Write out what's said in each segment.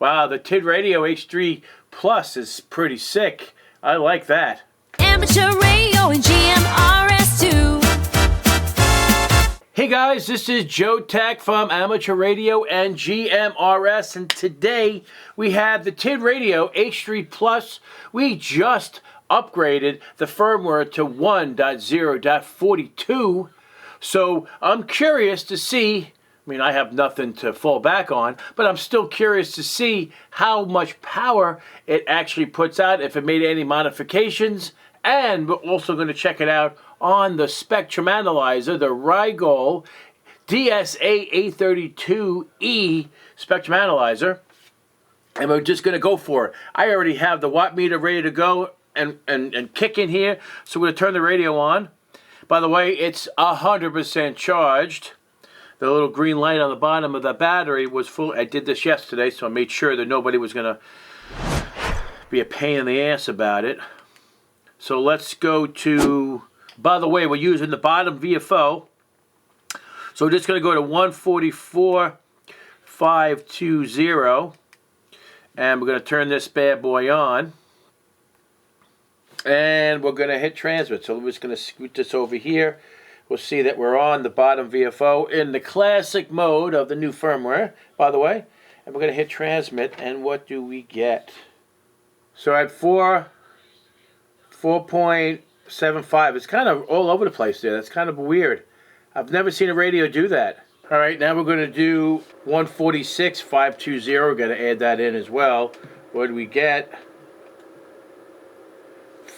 Wow, the TIDradio H3 Plus is pretty sick. I like that. Amateur radio and GMRS too. Hey guys, this is Joe Tech from Amateur Radio and GMRS, and today we have the TIDradio H3 Plus. We just upgraded the firmware to 1.0.42, so I'm curious to see, I have nothing to fall back on, but I'm still curious to see how much power it actually puts out, if it made any modifications, and we're also going to check it out on the spectrum analyzer, the Rigol DSA-832E spectrum analyzer, and we're just going to go for it. I already have the watt meter ready to go and kick in here, so we're going to turn the radio on. By the way, it's 100% charged. The little green light on the bottom of the battery was full. I did this yesterday, so I made sure that nobody was going to be a pain in the ass about it. So let's go to, by the way, we're using the bottom VFO. So we're just going to go to 144.520. And we're going to turn this bad boy on. And we're going to hit transmit. So we're just going to scoot this over here. We'll see that we're on the bottom VFO in the classic mode of the new firmware, by the way. And we're going to hit transmit. And what do we get? So at 4.75. It's kind of all over the place there. That's kind of weird. I've never seen a radio do that. All right, now we're going to do 146.520. We're going to add that in as well. What do we get?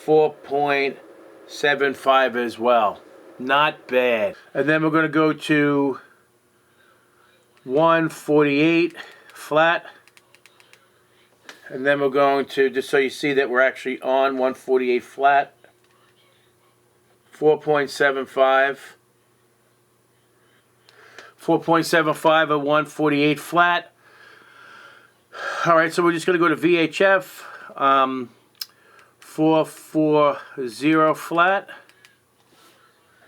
4.75 as well. Not bad. And then we're going to go to 148 flat. And then we're going to, just so you see that we're actually on 148 flat, 4.75. 4.75 at 148 flat. All right, so we're just going to go to VHF, 440 flat.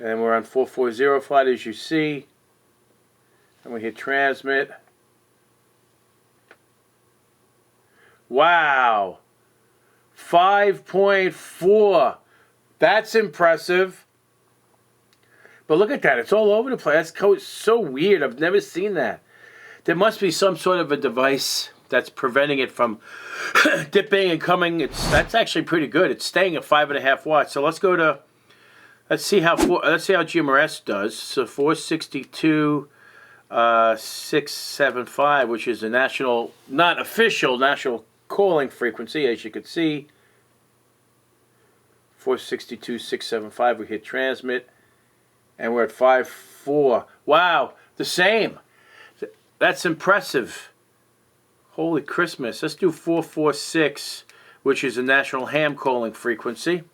And we're on 440 flat, as you see. And we hit transmit. Wow, 5.4. That's impressive. But look at that. It's all over the place. That's so weird. I've never seen that. There must be some sort of a device that's preventing it from dipping and coming. That's actually pretty good. It's staying at 5.5 watts. So let's go to, let's see how GMRS does. So 462.675, which is a national, not official national calling frequency, as you can see. 462.675. We hit transmit, and we're at 5.4. Wow, the same. That's impressive. Holy Christmas. Let's do 446, which is a national ham calling frequency.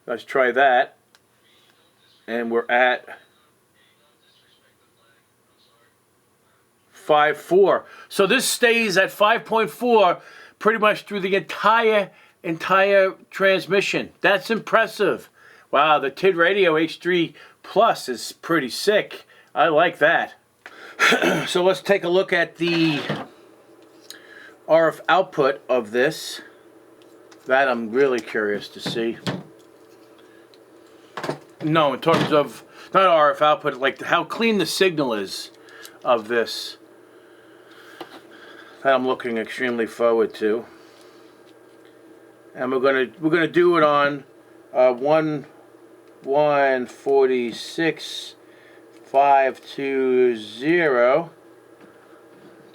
Let's try that. And we're at 5.4. So this stays at 5.4 pretty much through the entire transmission. That's impressive. Wow, the TIDradio H3 Plus is pretty sick. I like that. So let's take a look at the RF output of this. That I'm really curious to see. No, in terms of, not RF output, like how clean the signal is of this. That I'm looking extremely forward to. And we're gonna do it on 146.520,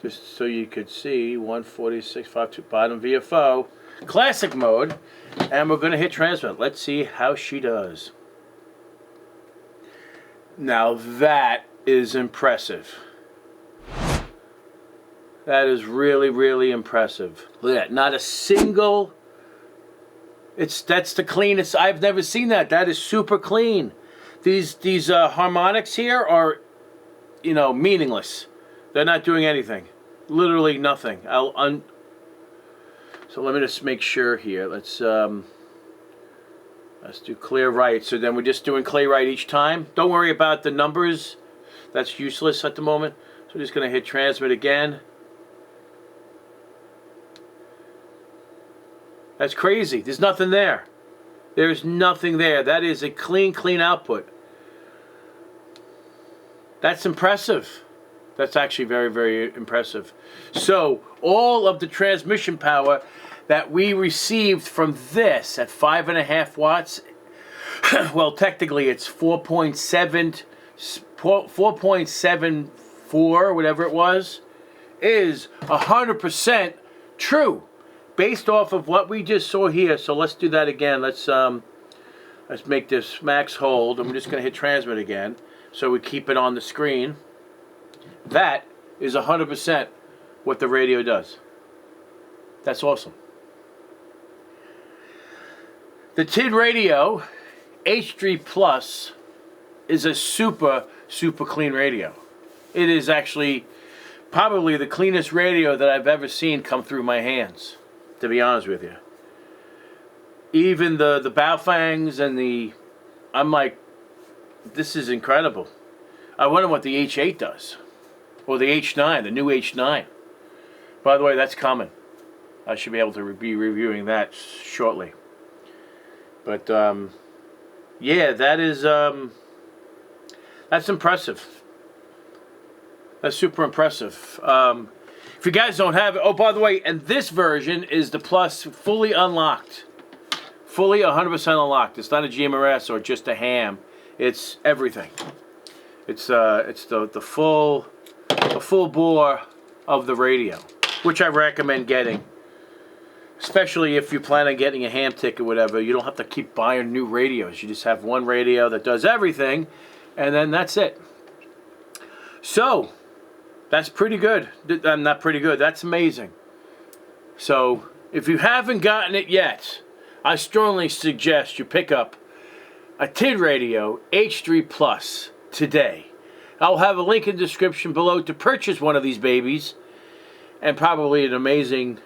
just so you could see 146.520 bottom VFO, classic mode, and we're gonna hit transmit. Let's see how she does. Now that is impressive. That is really, really impressive. Look at that. Not a single. That's the cleanest. I've never seen that. That is super clean. These harmonics here are, meaningless. They're not doing anything. Literally nothing. So let me just make sure here. Let's do clear right. So then we're just doing clear right each time. Don't worry about the numbers. That's useless at the moment. So we're just going to hit transmit again. That's crazy. There's nothing there. There's nothing there. That is a clean output. That's impressive. That's actually very, very impressive. So all of the transmission power that we received from this at 5.5 watts, well, technically it's 4.74, whatever it was, is 100% true, based off of what we just saw here. So let's do that again. Let's make this max hold. I'm just going to hit transmit again, so we keep it on the screen. That is 100% what the radio does. That's awesome. The TIDradio H3 Plus is a super clean radio. It is actually probably the cleanest radio that I've ever seen come through my hands, to be honest with you. Even the Baofangs and I'm like, this is incredible. I wonder what the H8 does. Or the H9, the new H9. By the way, that's coming. I should be able to be reviewing that shortly. But yeah, that's impressive. That's super impressive. If you guys don't have it, oh, by the way, and this version is the Plus fully unlocked. Fully 100% unlocked. It's not a GMRS or just a ham. It's everything. It's the full bore of the radio, which I recommend getting. Especially if you plan on getting a ham ticket or whatever. You don't have to keep buying new radios. You just have one radio that does everything, and then that's it. So, that's pretty good. Not pretty good. That's amazing. So, if you haven't gotten it yet, I strongly suggest you pick up a TIDradio H3 Plus today. I'll have a link in the description below to purchase one of these babies, and probably an amazing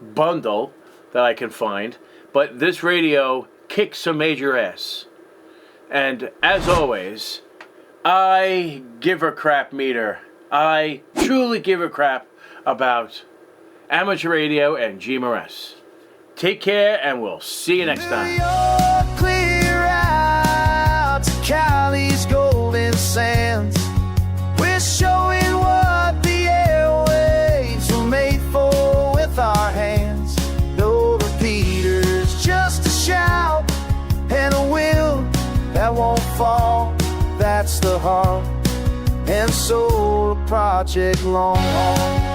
bundle that I can find. But this radio kicks some major ass. And as always, I give a crap meter. I truly give a crap about amateur radio and GMRS. Take care, and we'll see you next time. New York, clear out to Cali's golden sands. We're showing what the airwaves were made for with our hands. No repeaters, just a shout and a will that won't fall. That's the heart and soul of Project Long Haul.